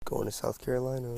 Going to South Carolina.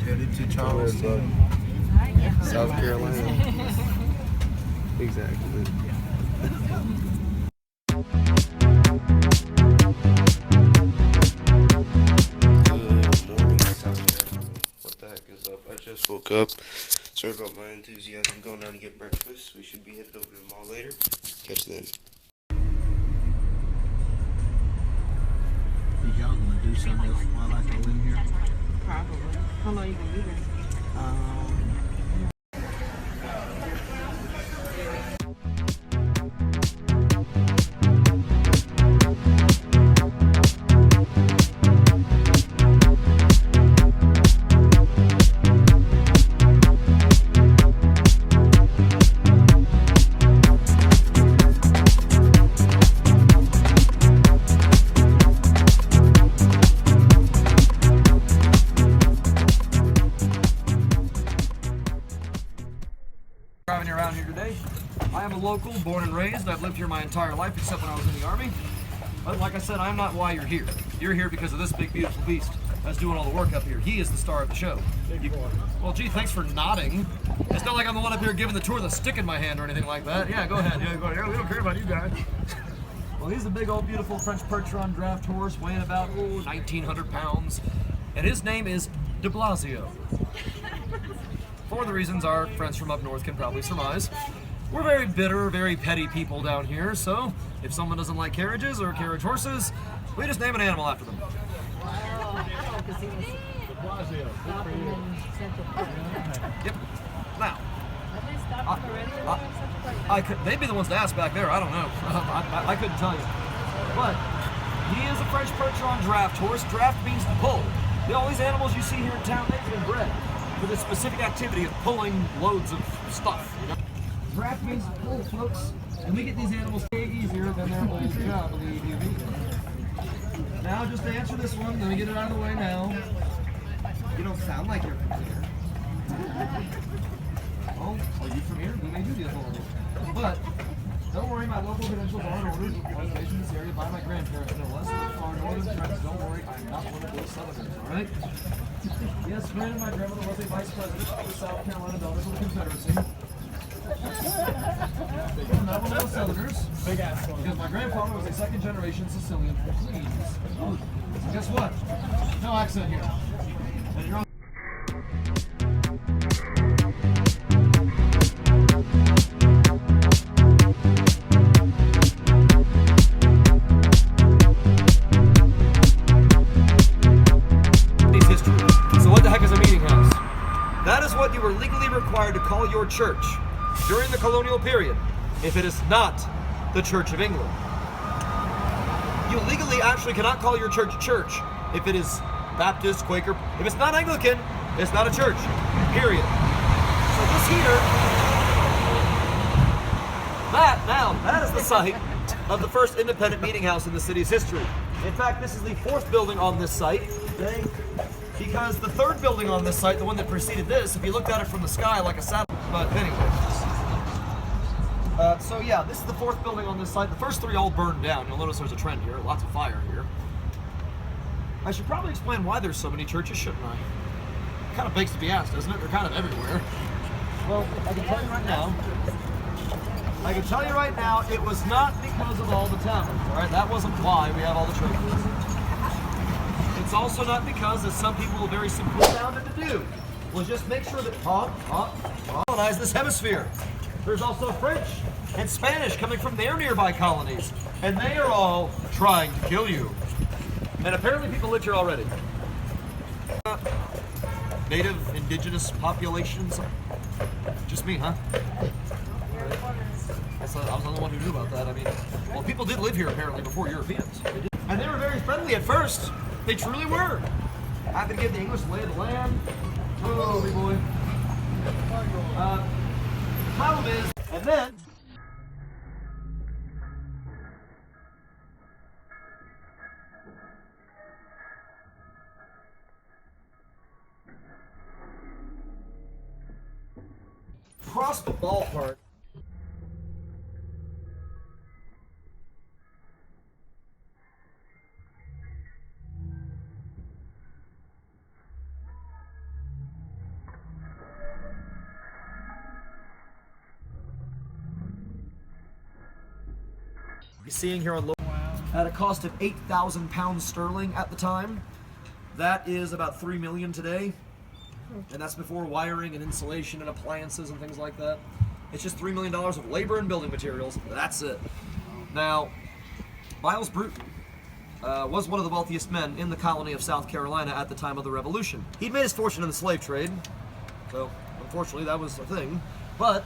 Headed to Charle, South Carolina. Exactly. Good morning, South Carolina. What the heck is up? I just woke up. Sorry about my enthusiasm. Going down to get breakfast. We should be headed over to the mall later. Catch you then. Y'all gonna do something else while I go in here? Probably. How long you gonna be there? Driving around here today. I am a local, born and raised. I've lived here my entire life except when I was in the Army. But like I said, I'm not why you're here. You're here because of this big, beautiful beast that's doing all the work up here. He is the star of the show. Well, gee, thanks for nodding. It's not like I'm the one up here giving the tour with a stick in my hand or anything like that. Yeah, go ahead. Yeah, go ahead. We don't care about you guys. Well, he's a big old beautiful French Percheron draft horse weighing about 1,900 pounds. And his name is de Blasio. For the reasons our friends from up north can probably surmise. We're very bitter, very petty people down here, so if someone doesn't like carriages or carriage horses, we just name an animal after them. Yep. Now, they'd be the ones to ask back there. I don't know. I couldn't tell you. But he is a French Percheron draft horse. Draft means to pull. All these animals you see here in town, they've been bred for the specific activity of pulling loads of stuff. You know? Draft means to pull, folks, and we get these animals way easier than their old job, believe you me. Now, just to answer this one, let me get it out of the way now. You don't sound like you're from here. Oh, are you from here? We may do the authority. But don't worry, my local credentials are in order. I was raised in this area by my grandparents, no less. Our northern friends, don't worry, I'm not one of those southerners, all right? Yes, granted, my grandmother was a vice president of the South Carolina Daughters of the Confederacy. I'm not one of those southerners. Big ass one. Because my grandfather was a second generation Sicilian from Queens. Oh, guess what? No accent here. And you're on. That is what you were legally required to call your church during the colonial period, if it is not the Church of England. You legally actually cannot call your church a church if it is Baptist, Quaker. If it's not Anglican, it's not a church, period. So this here, that is the site of the first independent meeting house in the city's history. In fact, this is the fourth building on this site. Because the third building on this site, the one that preceded this, if you looked at it from the sky like a satellite, but anyway. So yeah, this is the fourth building on this site. The first three all burned down. You'll notice there's a trend here, lots of fire here. I should probably explain why there's so many churches, shouldn't I? It kind of begs to be asked, doesn't it? They're kind of everywhere. Well, I can tell you right now, it was not because of all the taverns, all right? That wasn't why we have all the churches. It's also not because, as some people very simply found it to do, was just make sure that colonize this hemisphere. There's also French and Spanish coming from their nearby colonies, and they are all trying to kill you. And apparently people live here already. Native, indigenous populations. Just me, huh? I was the only one who knew about that. I mean, well, people did live here apparently before Europeans. And they were very friendly at first. They truly were. Happy to give the English lay of the land. Oh, boy. Problem is, and then across the ballpark. You're seeing here on low at a cost of 8,000 pounds sterling at the time. That is about 3 million today. And that's before wiring and insulation and appliances and things like that. It's just $3 million of labor and building materials. That's it. Now, Miles Bruton was one of the wealthiest men in the colony of South Carolina at the time of the Revolution. He'd made his fortune in the slave trade, so unfortunately that was a thing. But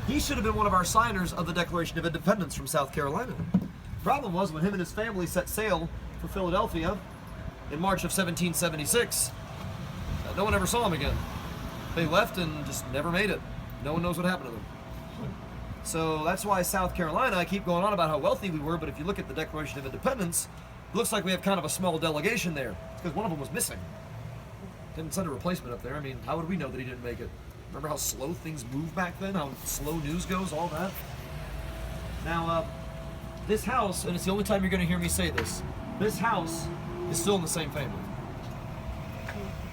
he should have been one of our signers of the Declaration of Independence from South Carolina. Problem was, when him and his family set sail for Philadelphia in March of 1776, no one ever saw him again. They left and just never made it. No one knows what happened to them. So that's why South Carolina, I keep going on about how wealthy we were, but if you look at the Declaration of Independence, it looks like we have kind of a small delegation there. It's because one of them was missing. Didn't send a replacement up there. I mean, how would we know that he didn't make it? Remember how slow things move back then? How slow news goes, all that? Now, this house, and it's the only time you're going to hear me say this house is still in the same family.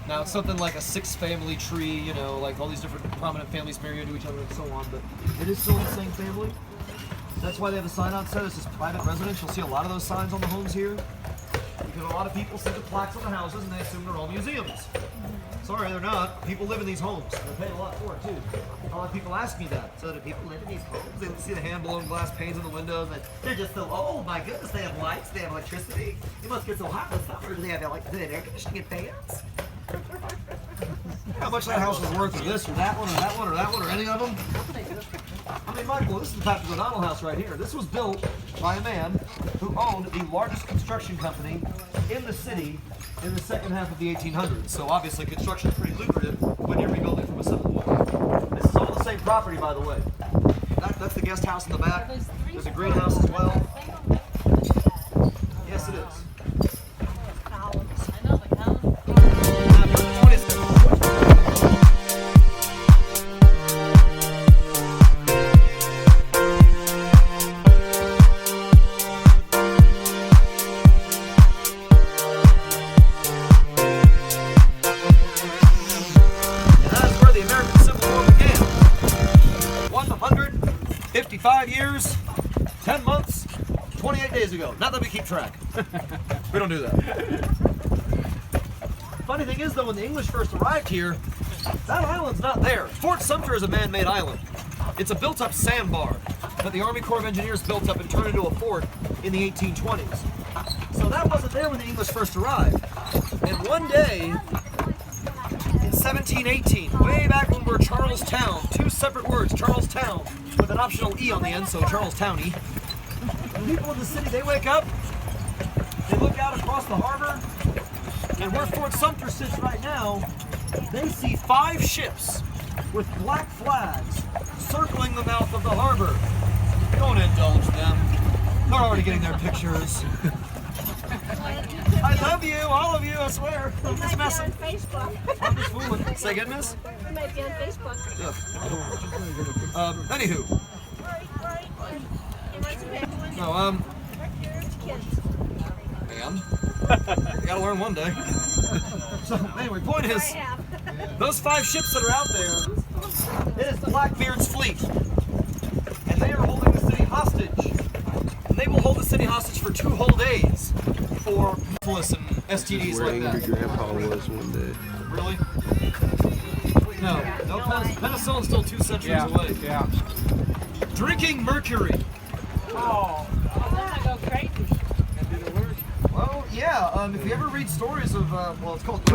Now, it's something like a 6-family tree, you know, like all these different prominent families marry into each other and so on, but it is still in the same family. That's why they have a sign outside. This is private residence. You'll see a lot of those signs on the homes here, because a lot of people see the plaques on the houses and they assume they're all museums. Sorry, they're not. People live in these homes. They're paying a lot for it, too. A lot of people ask me that. So do people live in these homes? They see the hand-blown glass panes in the windows, and they're just so, oh my goodness, they have lights, they have electricity. It must get so hot in the summer. Do they have air conditioning and fans? How much that house was worth, or this, or that one, or that one, or that one, or any of them? I mean, Michael, this is the Patrick O'Donnell house right here. This was built by a man who owned the largest construction company in the city in the second half of the 1800s. So obviously construction is pretty lucrative when you're rebuilding from a simple wall. This is all the same property, by the way. That's the guest house in the back. There's a greenhouse as well. Yes, it is. Years, 10 months, 28 days ago. Not that we keep track. We don't do that. Funny thing is, though, when the English first arrived here, that island's not there. Fort Sumter is a man-made island. It's a built-up sandbar that the Army Corps of Engineers built up and turned into a fort in the 1820s. So that wasn't there when the English first arrived. And one day, in 1718, way back when we were Charlestown, 2 separate words, Charlestown, with an optional E on the end, so Charlestowny. The people in the city, they wake up, they look out across the harbor, and where Fort Sumter sits right now, they see 5 ships with black flags circling the mouth of the harbor. Don't indulge them. They're already getting their pictures. I love you, all of you, I swear. I'm just messing. On Facebook. I'm just fooling. Say again, miss? You might be on Facebook. Anywho. No, and? You gotta learn one day. So, anyway, point is, those 5 ships that are out there, it is Blackbeard's fleet. And they are holding the city hostage. And they will hold the city hostage for 2 whole days for syphilis and STDs Where like angry that. grandpa was one day. Really? No, penicillin's still 2 centuries away. Yeah. Drinking mercury. Oh. I'm gonna go crazy. Did it work? Well, yeah. If you ever read stories of, well, it's called